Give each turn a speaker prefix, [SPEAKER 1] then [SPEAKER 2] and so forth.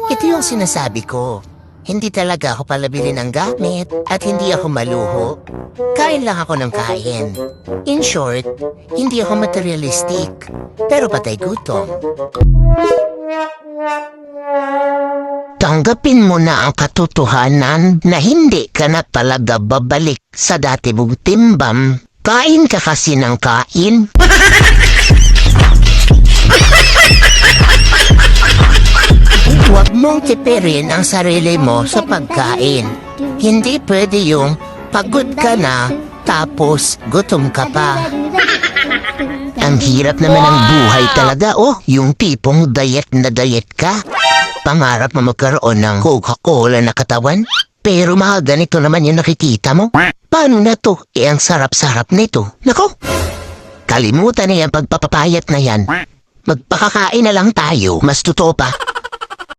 [SPEAKER 1] Ito yung sinasabi ko. Hindi talaga ako palabili ng gamit at hindi ako maluho. Kain lang ako ng kain. In short, hindi ako materialistic. Pero patay gutom. Tanggapin mo na ang katotohanan na hindi ka na talaga babalik sa dati mong timbang. Kain ka kasi ng kain. Huwag mong tipirin ang sarili mo sa pagkain. Hindi pwede yung pagod ka na tapos gutom ka pa. Ang hirap naman ng buhay talaga, yung tipong diet na diet ka. Pangarap mo magkaroon ng Coca-Cola na katawan? Pero mga ganito naman yung nakikita mo. Paano na to? Ang sarap-sarap nito. Nako, kalimutan na yan pagpapapayat na yan. Magpakakain na lang tayo. Mas totoo pa,